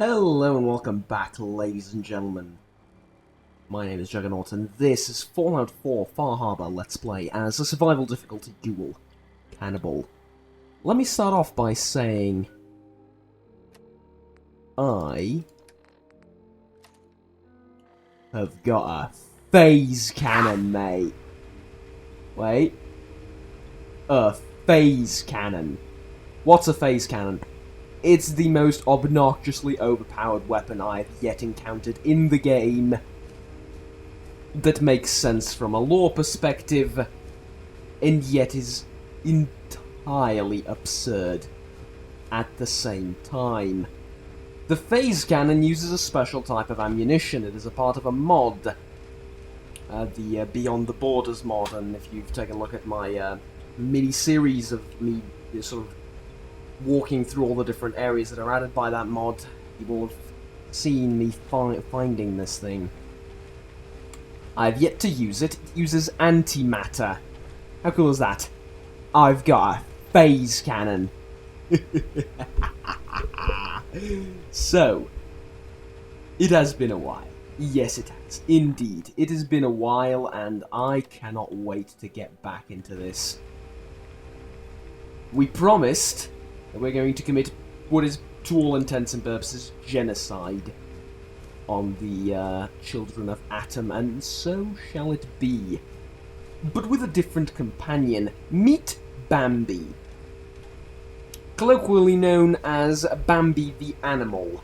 Hello and welcome back, ladies and gentlemen. My name is Juggernaut, and this is Fallout 4 Far Harbor Let's Play as a survival difficulty duel, Cannibal. Let me start off by saying I have got a phase cannon, mate. Wait. A phase cannon. What's a phase cannon? It's the most obnoxiously overpowered weapon I've yet encountered in the game that makes sense from a lore perspective, and yet is entirely absurd at the same time. The phase cannon uses a special type of ammunition. It is a part of a mod, the Beyond the Borders mod, and if you've taken a look at my mini-series of me sort of walking through all the different areas that are added by that mod, you will have seen me finding this thing. I've yet to use it. It uses antimatter. How cool is that? I've got a phase cannon. So, it has been a while. Yes, it has. Indeed. It has been a while, and I cannot wait to get back into this. We promised that we're going to commit what is, to all intents and purposes, genocide on the children of Atom, and so shall it be. But with a different companion. Meet Bambi. Colloquially known as Bambi the Animal.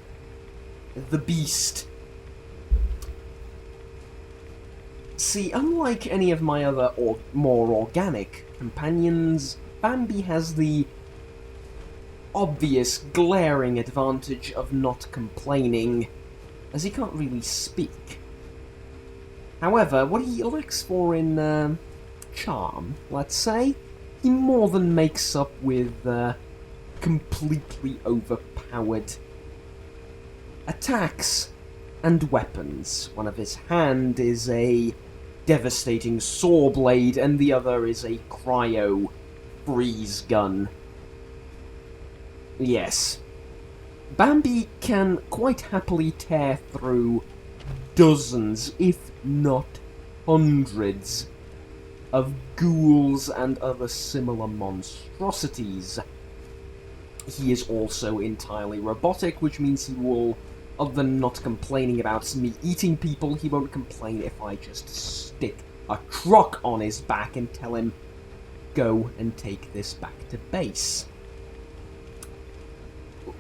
The Beast. See, unlike any of my other more organic companions, Bambi has the obvious, glaring advantage of not complaining, as he can't really speak. However, what he looks for in charm, let's say, he more than makes up with completely overpowered attacks and weapons. One of his hand is a devastating saw blade, and the other is a cryo freeze gun. Yes. Bambi can quite happily tear through dozens, if not hundreds, of ghouls and other similar monstrosities. He is also entirely robotic, which means he will, other than not complaining about me eating people, he won't complain if I just stick a truck on his back and tell him, go and take this back to base.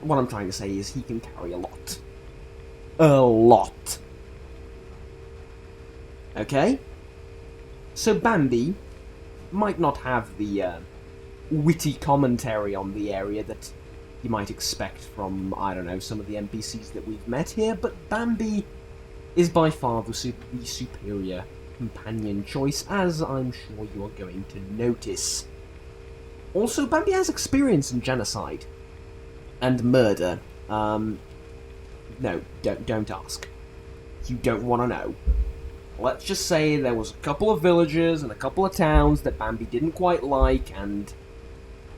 What I'm trying to say is he can carry a lot. A lot. Okay? So Bambi might not have the witty commentary on the area that you might expect from, I don't know, some of the NPCs that we've met here, but Bambi is by far the superior companion choice, as I'm sure you are going to notice. Also, Bambi has experience in genocide. And murder. No, don't ask. You don't want to know. Let's just say there was a couple of villages and a couple of towns that Bambi didn't quite like, and,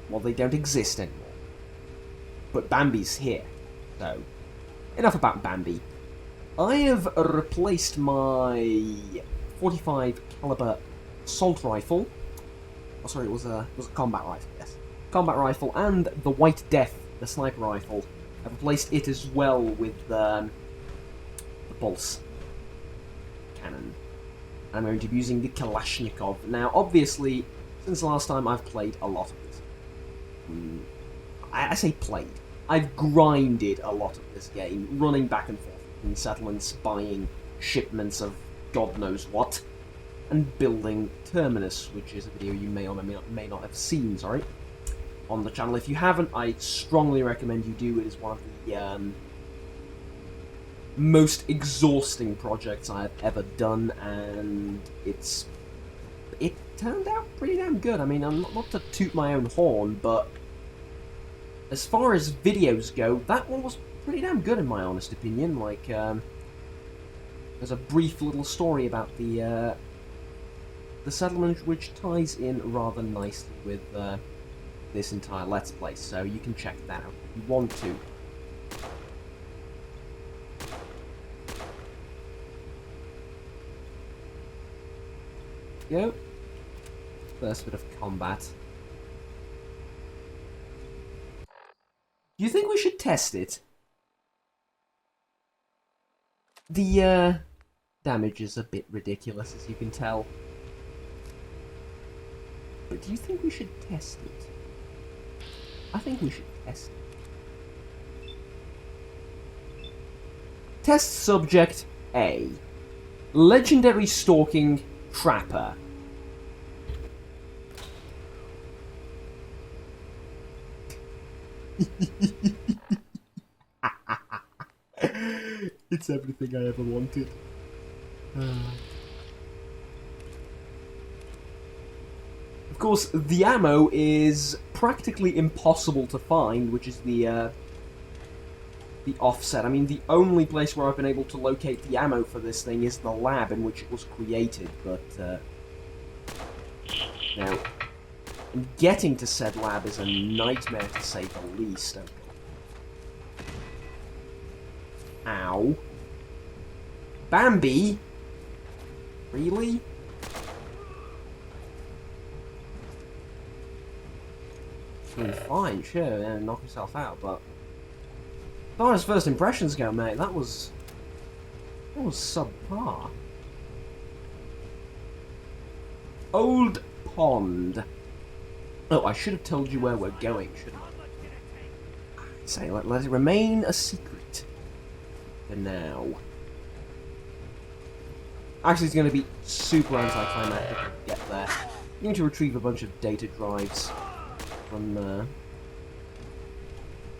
well, they don't exist anymore. But Bambi's here, so enough about Bambi. I have replaced my 45 caliber assault rifle. Oh, sorry, it was a combat rifle, yes. Combat rifle and the White Death, the sniper rifle. I've replaced it as well with the pulse cannon. I'm going to be using the Kalashnikov. Now, obviously, since the last time I've played a lot of this. I say played. I've grinded a lot of this game, running back and forth in settlements, buying shipments of God knows what, and building Terminus, which is a video you may or may not have seen, sorry, on the channel. If you haven't, I strongly recommend you do. It is one of the most exhausting projects I have ever done, and it turned out pretty damn good. I mean, I'm not to toot my own horn, but as far as videos go, that one was pretty damn good in my honest opinion. Like, there's a brief little story about the settlement, which ties in rather nicely with this entire Let's Play, so you can check that out if you want to. go. First bit of combat. Do you think we should test it? The, damage is a bit ridiculous, as you can tell. But do you think we should test it? I think we should test it. Test subject A. Legendary Stalking Trapper. It's everything I ever wanted. Of course, the ammo is practically impossible to find, which is the offset. I mean, the only place where I've been able to locate the ammo for this thing is the lab in which it was created, but, now, getting to said lab is a nightmare to say the least. Okay. Ow. Bambi? Really? I mean, fine, sure, yeah, knock yourself out, but as far as first impressions go, mate, that was subpar. Old Pond. Oh, I should have told you where we're going, shouldn't I? Say, let it remain a secret for now. Actually, it's going to be super anticlimactic to get there. You need to retrieve a bunch of data drives from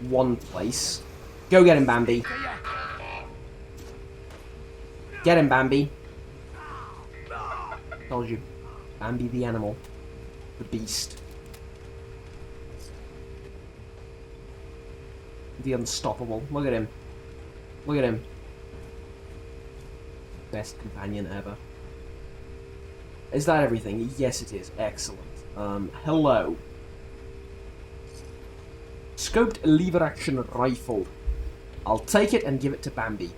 one place. Go get him, Bambi. Get him, Bambi. Told you. Bambi the animal. The beast. The unstoppable. Look at him. Look at him. Best companion ever. Is that everything? Yes, it is. Excellent. Hello. Scoped lever-action rifle. I'll take it and give it to Bambi.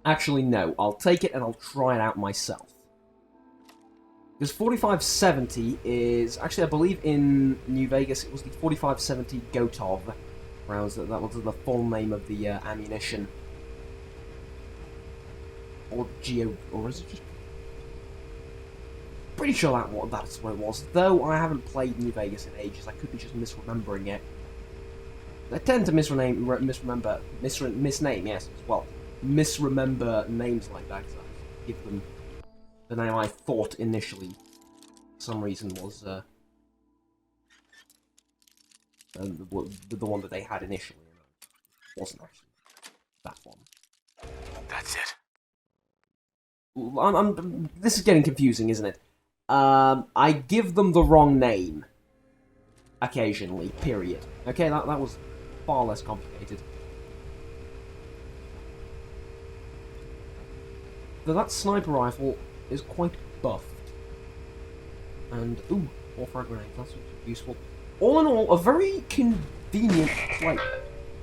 Actually, no. I'll take it and I'll try it out myself. Because 4570 is... Actually, I believe in New Vegas it was the 4570 Gotov rounds. That was the full name of the ammunition. Or Geo... Or is it just... Pretty sure that's what it was. Though I haven't played New Vegas in ages, I could be just misremembering it. I tend to misname, yes, well, misremember names like that, because I give them the name I thought initially, for some reason, was, the one that they had initially, and it wasn't actually that one. That's it. This is getting confusing, isn't it? I give them the wrong name. Occasionally, period. Okay, that was far less complicated. Though that sniper rifle is quite buffed. And, ooh, more frag grenades, that's useful. All in all, a very convenient plate.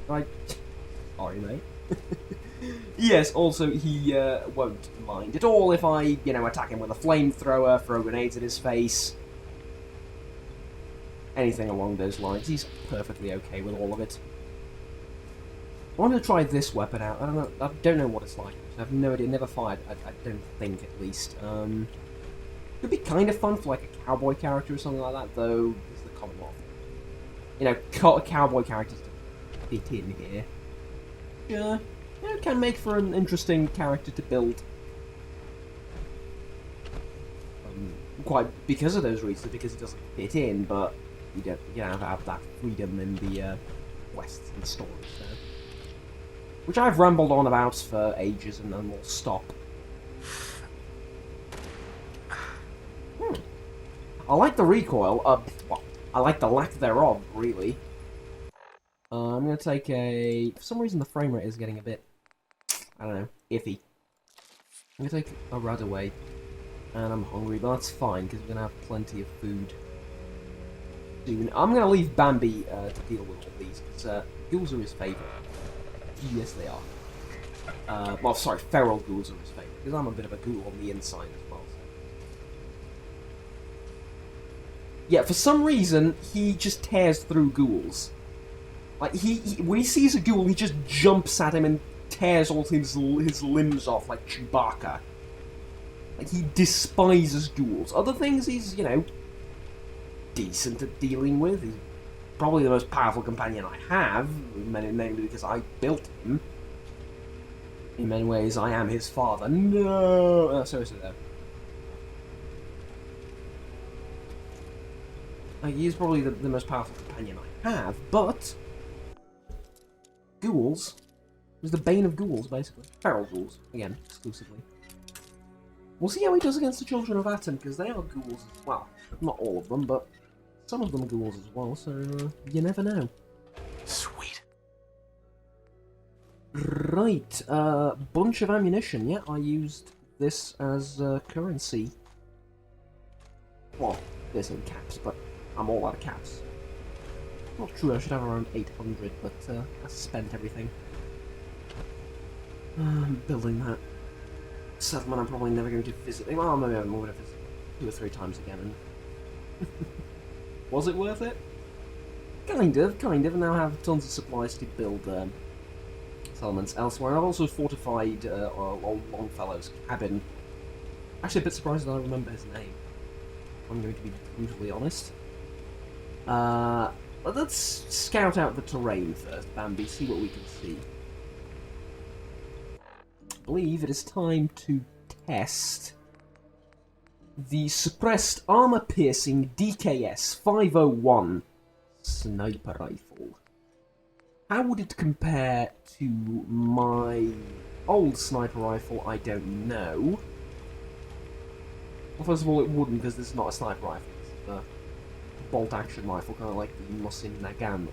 Right? Sorry, mate. Yes, also, he won't mind at all if I, you know, attack him with a flamethrower, throw grenades at his face. Anything along those lines. He's perfectly okay with all of it. I wanted to try this weapon out. I don't know what it's like. I have no idea. Never fired. I don't think, at least. It'd be kind of fun for like a cowboy character or something like that, though. It's the Commonwealth. You know, cowboy characters to fit in here. Yeah, it can make for an interesting character to build. Quite because of those reasons, because it doesn't fit in, but you don't have that freedom in the quests and stories there. Which I've rambled on about for ages and then will stop. I like the recoil, well, I like the lack thereof, really. I'm gonna take a... For some reason the frame rate is getting a bit, I don't know, iffy. I'm gonna take a rad away. And I'm hungry, but that's fine, because we're gonna have plenty of food soon. I'm gonna leave Bambi to deal with all these, because ghouls are his favourite. Yes, they are. Well, sorry, feral ghouls are his favourite, because I'm a bit of a ghoul on the inside as well. So. Yeah, for some reason, he just tears through ghouls. Like, when he sees a ghoul, he just jumps at him and tears all his limbs off like Chewbacca. Like, he despises ghouls. Other things he's, you know, decent at dealing with. He's probably the most powerful companion I have, mainly because I built him. In many ways, I am his father. No! Seriously, though. Like, he's probably the most powerful companion I have, but... ghouls is the bane of ghouls, basically. Feral ghouls, again, exclusively. We'll see how he does against the Children of Atom, because they are ghouls as well. Not all of them, but some of them are ghouls as well, so you never know. Sweet. Right, bunch of ammunition. Yeah, I used this as currency. Well, this in caps, but I'm all out of caps. Not true, I should have around 800, but I spent everything. Building that settlement I'm probably never going to visit. Well, maybe I'm going to visit 2 or 3 times again. And was it worth it? Kind of. Now I have tons of supplies to build settlements elsewhere. I've also fortified old Longfellow's cabin. Actually, a bit surprised that I remember his name. I'm going to be brutally honest. Let's scout out the terrain first, Bambi, see what we can see. I believe it is time to test the suppressed armor-piercing DKS 501 sniper rifle. How would it compare to my old sniper rifle? I don't know. Well, first of all, it wouldn't, because this is not a sniper rifle. It's a bolt-action rifle, kind of like the Mosin Nagant or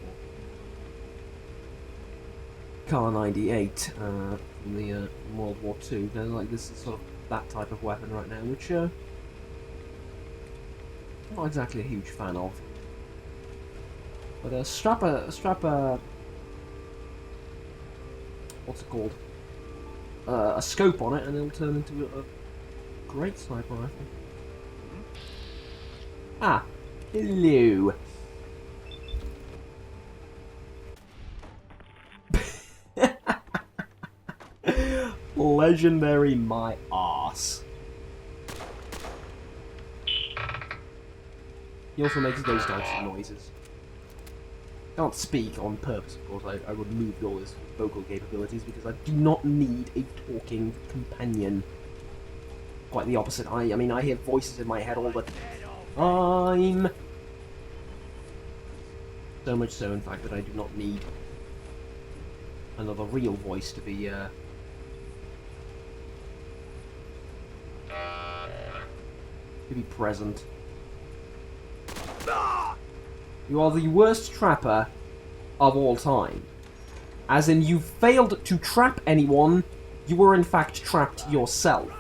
Kar 98 from the World War II. Like, this is sort of that type of weapon right now, which I'm not exactly a huge fan of. But strap a what's it called? A scope on it, and it'll turn into a great sniper rifle. Ah, hello. Legendary my arse. He also makes those types of noises. Can't speak on purpose, of course. I removed all his vocal capabilities because I do not need a talking companion. Quite the opposite. I mean, I hear voices in my head all the time. So much so, in fact, that I do not need another real voice to be present. You are the worst trapper of all time. As in, you failed to trap anyone, you were in fact trapped yourself.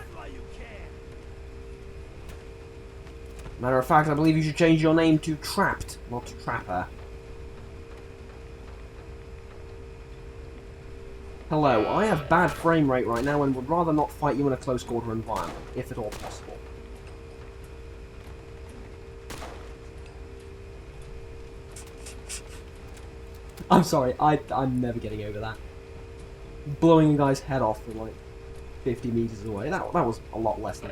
Matter of fact, I believe you should change your name to Trapped, not Trapper. Hello, I have bad frame rate right now and would rather not fight you in a close quarter environment, if at all possible. I'm sorry, I'm never getting over that. Blowing a guy's head off from like 50 meters away. That was a lot less than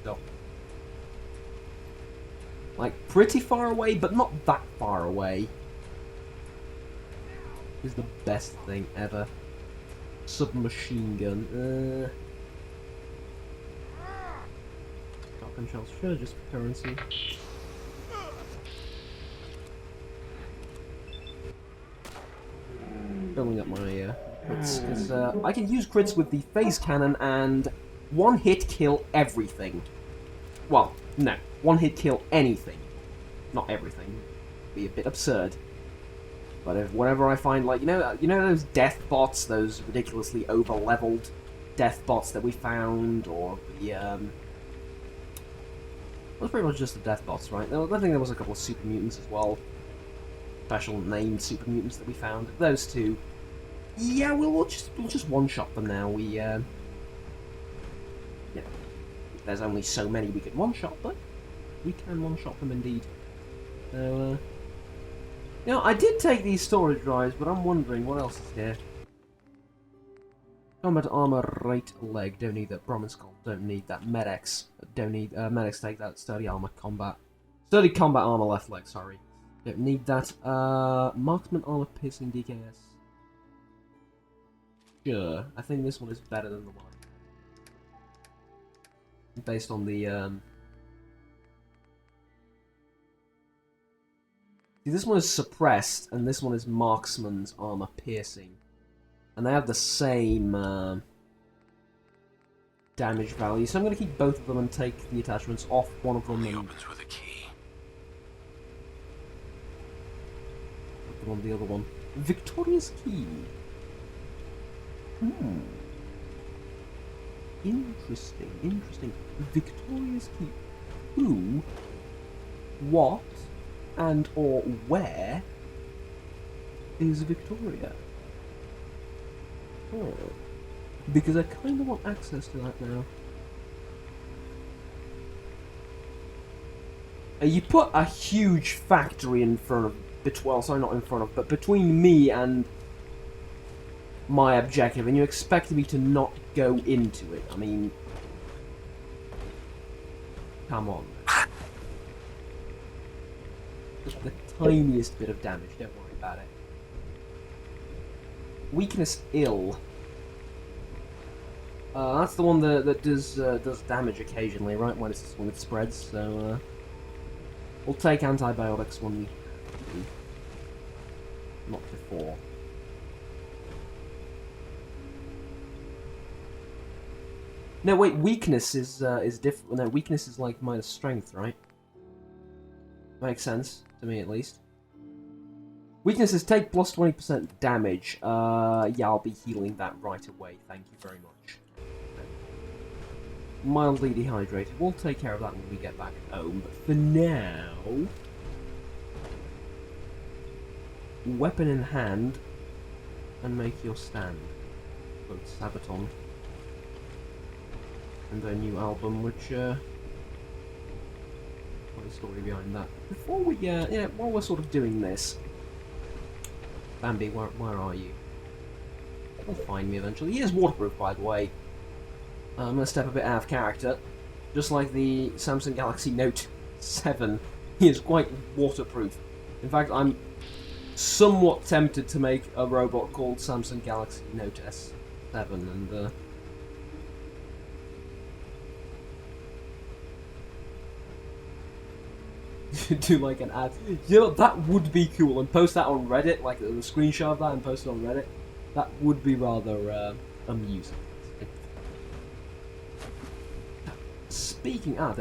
still. Like, pretty far away, but not that far away. Is the best thing ever. Submachine gun. Shotgun shells, sure, just for currency. Building up my crits, because I can use crits with the phase cannon and one hit kill everything. Well, no, one hit kill anything, not everything. Be a bit absurd. But whenever I find, like, you know those death bots, those ridiculously over-leveled death bots that we found, or the well, it's pretty much just the death bots, right? I think there was a couple of super mutants as well. Special named super mutants that we found. Those two, yeah, we'll just one-shot them now. We yeah, there's only so many we can one-shot, but we can one-shot them indeed. So, I did take these storage drives, but I'm wondering what else is here. Combat armor, right leg. Don't need that. Brahmin skull. Don't need that. Medics. Don't need medics. Take that. Sturdy armor. Combat. Sturdy combat armor. Left leg. Sorry. Don't need that. Marksman armor. Piercing DKS. Sure. I think this one is better than the one. Based on the See, this one is suppressed, and this one is marksman's armor piercing. And they have the same damage value, so I'm going to keep both of them and take the attachments off one of them. Only and opens with a key. put them on the other one. Victoria's key. Interesting, interesting. Victoria's key. Who, what, and or where is Victoria? Oh. Because I kind of want access to that now. You put a huge factory in front of... Well, sorry, not in front of, but between me and my objective, and you expect me to not go into it. I mean... Come on. Just the tiniest bit of damage, don't worry about it. Weakness ill. That's the one that does damage occasionally, right? When it spreads. So we'll take antibiotics when we not before. No, wait. Weakness is different. No, weakness is like minus strength, right? Makes sense to me, at least. Weaknesses take plus 20% damage. Yeah, I'll be healing that right away. Thank you very much. Mildly dehydrated. We'll take care of that when we get back home. But for now... Weapon in hand. And make your stand. Quote Sabaton. And their new album, which... What is the story behind that? Before we... yeah, while we're sort of doing this... Bambi, where are you? He'll find me eventually. He is waterproof, by the way. I'm going to step a bit out of character. Just like the Samsung Galaxy Note 7, he is quite waterproof. In fact, I'm somewhat tempted to make a robot called Samsung Galaxy Note S7, and do like an ad. You know, that would be cool, and post that on Reddit, like a screenshot of that and post it on Reddit. That would be rather amusing. Speaking of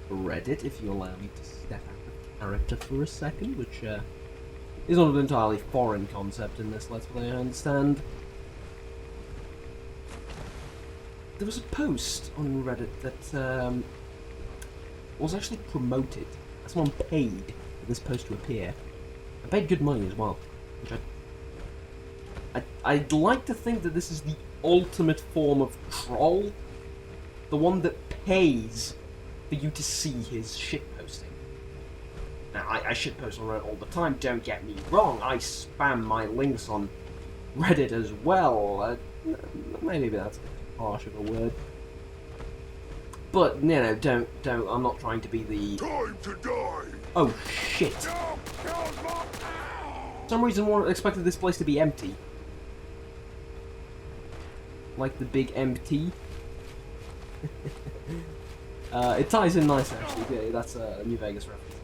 Reddit, if you allow me to step out of character for a second, which is not an entirely foreign concept in this Let's Play, I understand. There was a post on Reddit that was actually promoted. Someone paid for this post to appear. I paid good money as well, which I'd like to think that this is the ultimate form of troll. The one that pays for you to see his shitposting. Now, I shitpost on Reddit all the time, don't get me wrong. I spam my links on Reddit as well. Maybe that's harsh of a word. But, you know, don't, I'm not trying to be the... Time to die! Oh, shit. For some reason, I expected this place to be empty. Like the big MT. It ties in nice, actually. Yeah, that's a New Vegas reference.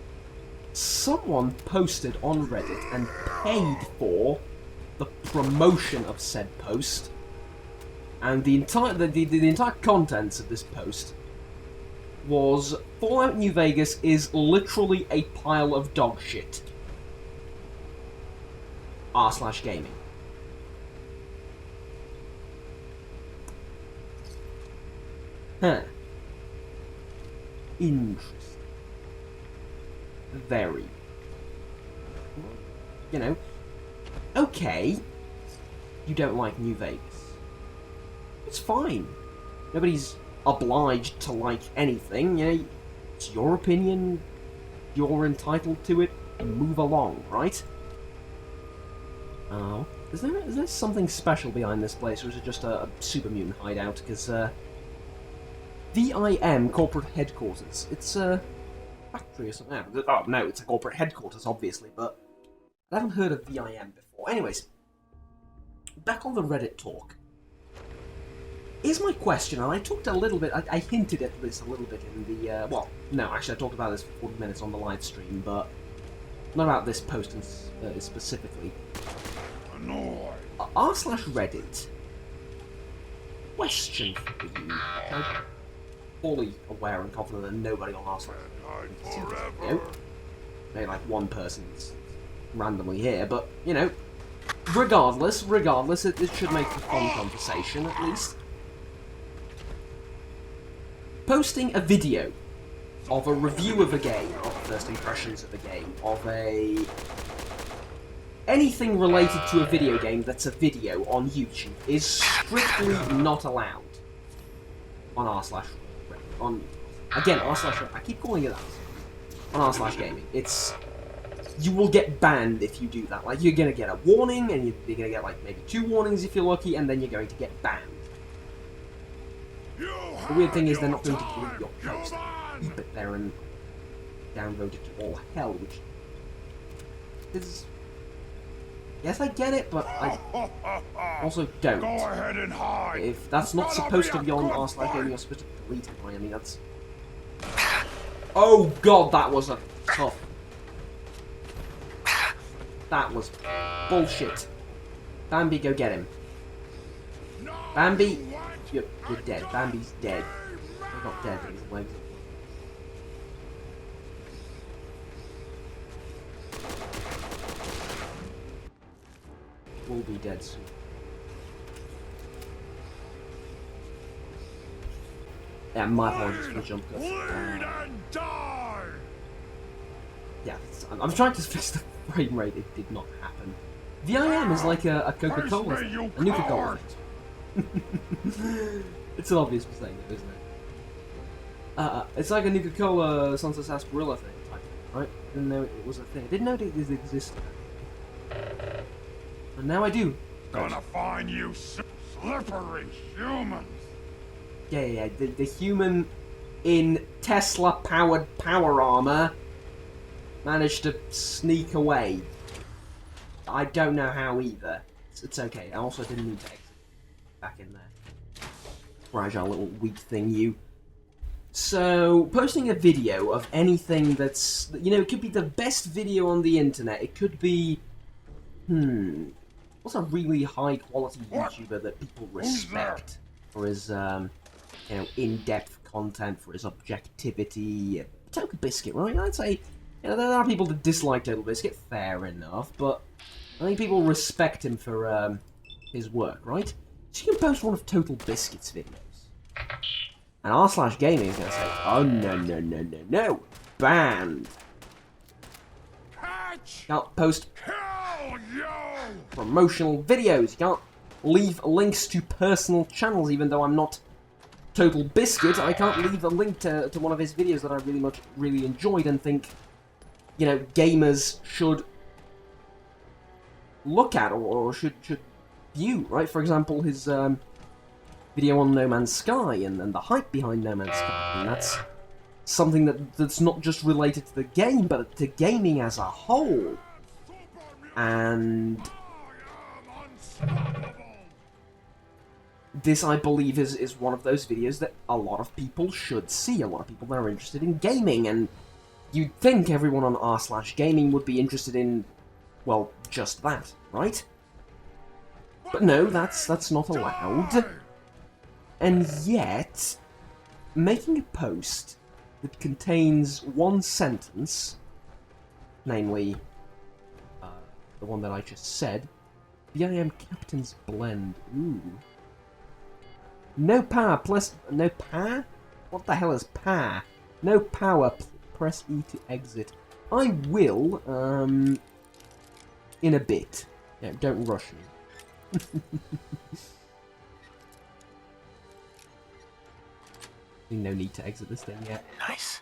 Someone posted on Reddit and paid for the promotion of said post. And the entire contents of this post was Fallout New Vegas is literally a pile of dog shit. r/gaming. Huh. Interesting. Very. You know, okay, you don't like New Vegas. It's fine. Nobody's obliged to like anything, you know. It's your opinion. You're entitled to it. Move along, right? Oh, is there something special behind this place, or is it just a super mutant hideout? Because VIM corporate headquarters. It's a factory or something. Oh no, it's a corporate headquarters, obviously, but I haven't heard of VIM before. Anyways, back on the Reddit talk. Here's my question, and I talked a little bit, I hinted at this a little bit in the, well, no, actually I talked about this for 40 minutes on the live stream, but not about this post specifically. r/Reddit, question for you. I'm fully aware and confident that nobody on r/Reddit can see this video. Maybe like one person's randomly here, but, you know, regardless, it should make for fun conversation, at least. Posting a video of a review of a game, of first impressions of a game, of anything related to a video game that's a video on YouTube is strictly not allowed on r/Reddit. Again, r/Reddit. I keep calling it that. On r/gaming. You will get banned if you do that. Like, you're gonna get a warning, and you're gonna get like maybe 2 warnings if you're lucky, and then you're going to get banned. The weird thing is they're not going to delete your post. Keep it there and downvote it to all hell, which is... Yes, I get it, but I also don't. Go ahead and hide. If that's not supposed to be on r/gaming, you're supposed to delete it, right? I mean, that's... Oh god, that was a tough... That was bullshit. Bambi, go get him. Bambi, you're dead. Bambi's dead. He's not dead, but his legs. Will be dead soon. Yeah, my apologies for the jump cut. Yeah, I'm trying to fix the frame rate. It did not happen. VIM is like a Coca-Cola, a Nuka-Cola. It's an obvious mistake, though, isn't it? It's like a Nuka-Cola Sunset Sarsaparilla thing, right? I didn't know it was a thing. I didn't know it existed. And now I do. Gonna find you, slippery humans. Yeah. The human in Tesla-powered power armor managed to sneak away. I don't know how either. It's okay. I also didn't need to exit back in there. Fragile little weak thing, you. So, posting a video of anything that's... You know, it could be the best video on the internet. It could be... What's a really high-quality YouTuber that people respect for his, you know, in-depth content, for his objectivity? Total Biscuit, right? I'd say, you know, there are people that dislike Total Biscuit, fair enough, but I think people respect him for, his work, right? So you can post one of Total Biscuit's videos. And r/gaming is going to say, oh, no, banned. You can't post promotional videos. You can't leave links to personal channels, even though I'm not Total Biscuit. I can't leave a link to one of his videos that I really enjoyed and think, you know, gamers should look at or should view, right? For example, his video on No Man's Sky and the hype behind No Man's Sky. And that's something that's not just related to the game, but to gaming as a whole. And this, I believe, is one of those videos that a lot of people should see. A lot of people that are interested in gaming, and you'd think everyone on r/gaming would be interested in, well, just that, right? But no, that's not allowed. And yet, making a post that contains one sentence, namely the one that I just said, VIM Captain's Blend. Ooh. No power, plus... No power? What the hell is power? No power, press E to exit. I will, in a bit. Yeah, don't rush me. No need to exit this thing yet. Nice.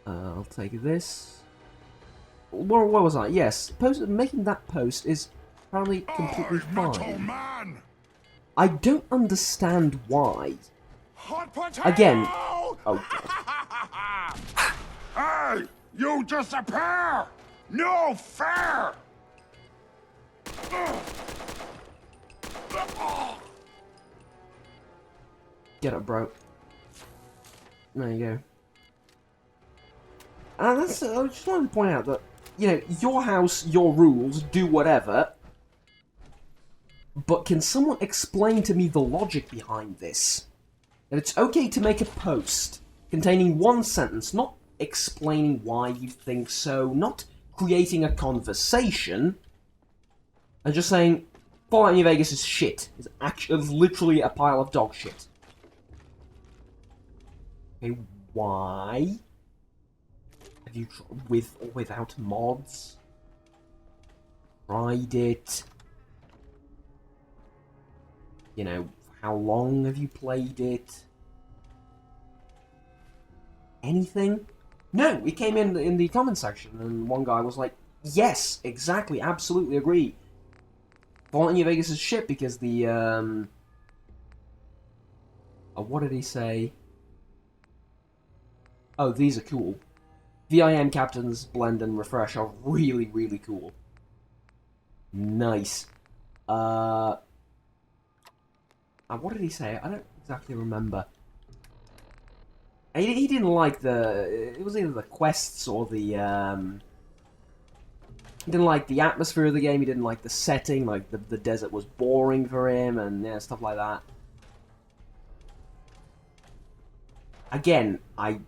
I'll take this. What was I? Yes, making that post is apparently completely fine. Man. I don't understand why. Hot potato! Again. Oh, God. Hey! You disappear! No fair! Get up, bro. There you go. And I just wanted to point out that, you know, your house, your rules, do whatever. But can someone explain to me the logic behind this? That it's okay to make a post containing one sentence, not explaining why you think so, not creating a conversation, and just saying, Fallout New Vegas is shit. It's literally a pile of dog shit. Okay, why? Have you with or without mods? Tried it? You know, how long have you played it? Anything? No, it came in the comment section, and one guy was like, yes, exactly, absolutely agree. Fallout New Vegas is shit because the, what did he say? Oh, these are cool. VIM Captain's Blend and Refresh are really, really cool. Nice. What did he say? I don't exactly remember. He didn't like it was either the quests or the, he didn't like the atmosphere of the game, he didn't like the setting, like the desert was boring for him, and yeah, stuff like that. Again, I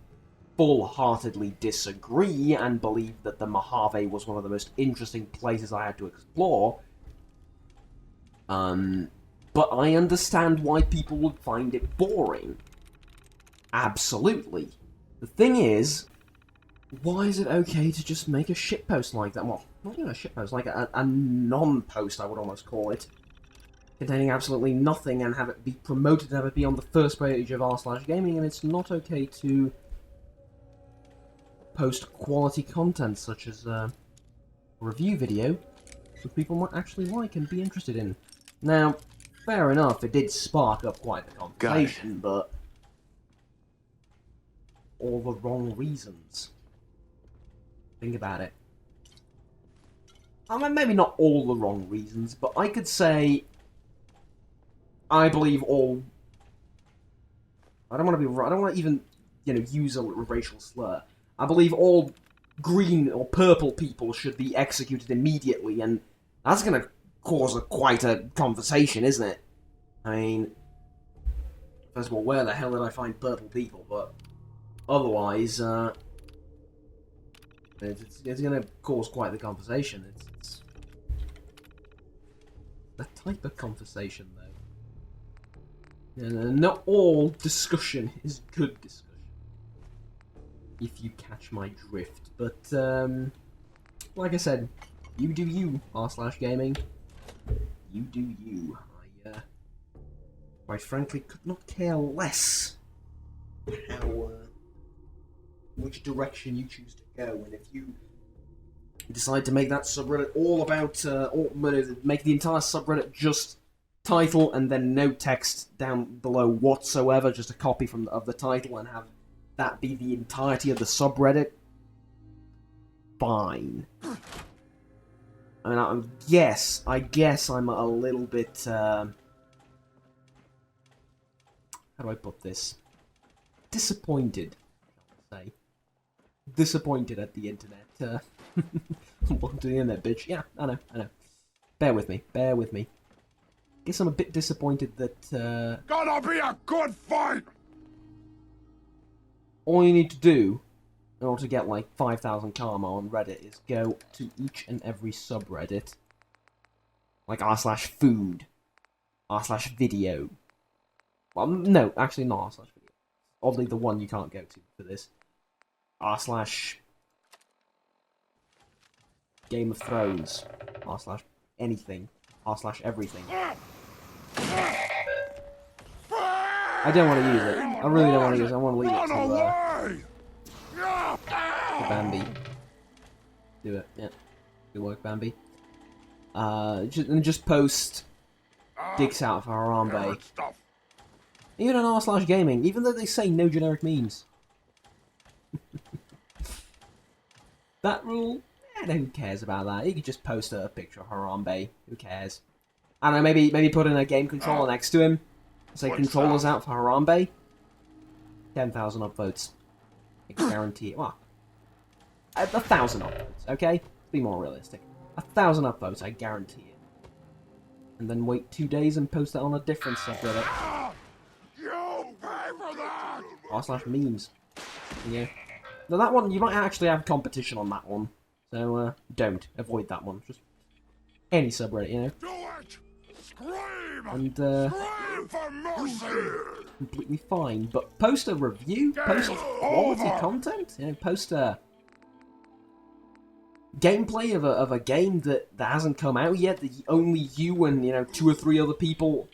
full-heartedly disagree and believe that the Mojave was one of the most interesting places I had to explore. But I understand why people would find it boring. Absolutely. The thing is, why is it okay to just make a shitpost like that? Well, not even a shitpost, like a non-post, I would almost call it. Containing absolutely nothing and have it be promoted and have it be on the first page of r/gaming, and it's not okay to post quality content such as a review video that people might actually like and be interested in. Now, fair enough, it did spark up quite the conversation, but all the wrong reasons. Think about it. I mean, maybe not all the wrong reasons, but I could say I believe all. I don't want to even, you know, use a racial slur. I believe all green or purple people should be executed immediately, and that's going to cause quite a conversation, isn't it? I mean, first of all, where the hell did I find purple people? But otherwise, it's going to cause quite the conversation. It's the type of conversation, though. And not all discussion is good discussion. If you catch my drift. But, like I said, you do you, r/gaming. You do you. I, quite frankly, could not care less how, which direction you choose to go. And if you decide to make that subreddit all about, make the entire subreddit just title and then no text down below whatsoever, just a copy of the title, and have that be the entirety of the subreddit, fine. I mean, I guess I'm a little bit, how do I put this? Disappointed, I'll say. Disappointed at the internet. Welcome to the internet, bitch. Yeah, I know. Bear with me. Guess I'm a bit disappointed that, Gonna be a good fight! all you need to do in order to get like 5,000 karma on Reddit is go to each and every subreddit, like r/food, r/video. Well, no, actually not r/video. Oddly, the one you can't go to for this. r/Game of Thrones, r/anything, r/everything. I don't want to use it. I really don't want to use it. I want to leave it to, Bambi. Do it, yeah. Good work, Bambi. Just post dicks out of Harambe. Carrot stuff. Even on r/gaming, even though they say no generic memes. That rule? Who cares about that? You could just post a picture of Harambe. Who cares? I don't know, maybe put in a game controller next to him. Say What's controllers that? out for Harambe. 10,000 upvotes. I guarantee it. Well, 1,000 upvotes, okay? Let's be more realistic. 1,000 upvotes, I guarantee it. And then wait 2 days and post that on a different subreddit. Ah, you pay for that! r/memes. Yeah. Now that one, you might actually have competition on that one. So, don't. Avoid that one. Just any subreddit, you know? Do it! Scream! And, Scream for mercy! completely fine. But post a review, post quality content, you know, post a gameplay of a game that hasn't come out yet, that only you and, you know, 2 or 3 other people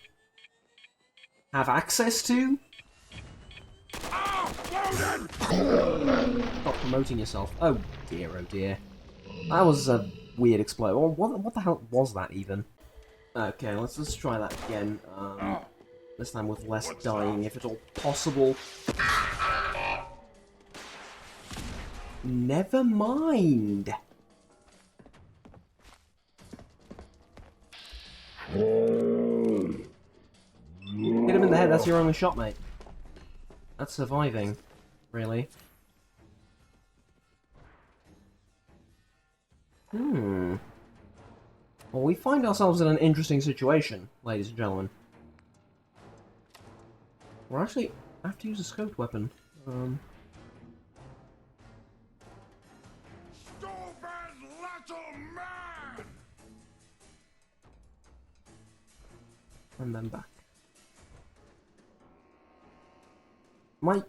have access to. Ah, loaded! Stop promoting yourself. Oh dear, oh dear. That was a weird explosion. What the hell was that even? Okay, let's try that again. This time with less dying, if at all possible. Never mind. Hit him in the head, that's your only shot, mate. That's surviving, really. Well, we find ourselves in an interesting situation, ladies and gentlemen. We're actually... I have to use a scoped weapon. Stupid little man! And then back. Might...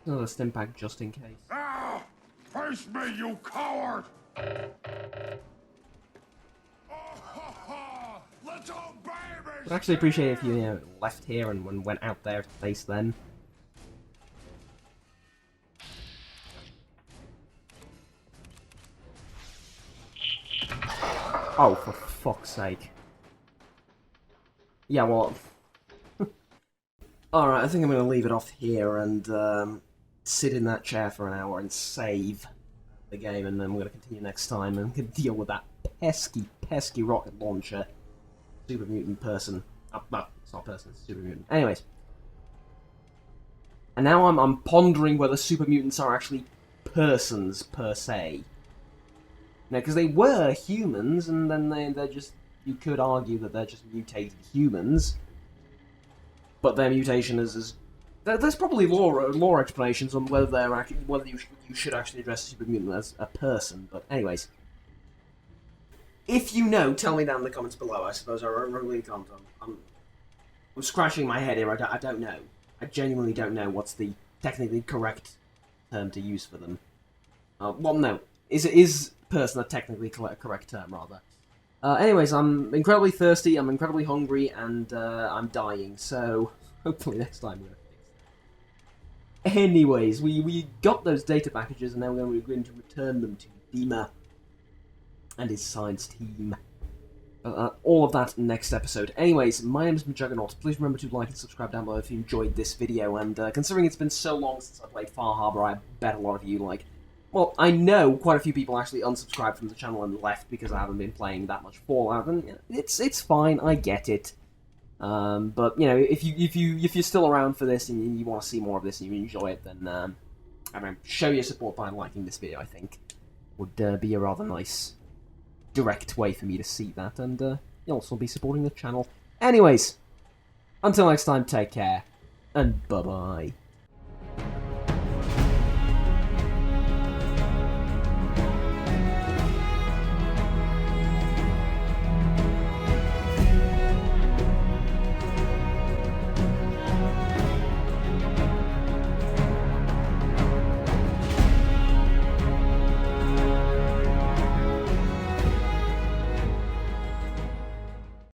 Another stim pack just in case. Ah! Face me, you coward! Oh, ha, ha! Little baby! I'd actually appreciate if you, left here and went out there to face them. Oh, for fuck's sake. Yeah, well... Alright, I think I'm going to leave it off here and sit in that chair for an hour and save the game, and then we're going to continue next time and deal with that pesky rocket launcher. Super mutant person. Well, it's not person, it's super mutant. Anyways. And now I'm pondering whether super mutants are actually persons, per se. Now, because they were humans, and then they're just... You could argue that they're just mutated humans. But their mutation is... There's probably lore explanations on whether they're actually, whether you should actually address a super mutant as a person. But anyways, if you know, tell me down in the comments below. I suppose I really can't. I'm scratching my head here. I don't know. I genuinely don't know what's the technically correct term to use for them. Well, no, is person a technically correct term rather? Anyways, I'm incredibly thirsty. I'm incredibly hungry, and I'm dying. So hopefully next time we're. Anyways, we got those data packages, and now we're going to return them to Dima and his science team. All of that next episode. Anyways, my name is Juggernaut. Please remember to like and subscribe down below if you enjoyed this video, and considering it's been so long since I played Far Harbor, I bet a lot of you, well, I know quite a few people actually unsubscribed from the channel and left because I haven't been playing that much Fallout, and it's fine, I get it. But you know, if you're still around for this and you want to see more of this and you enjoy it, then I don't know, show your support by liking this video. I think would be a rather nice, direct way for me to see that, and you'll also be supporting the channel. Anyways, until next time, take care and bye bye.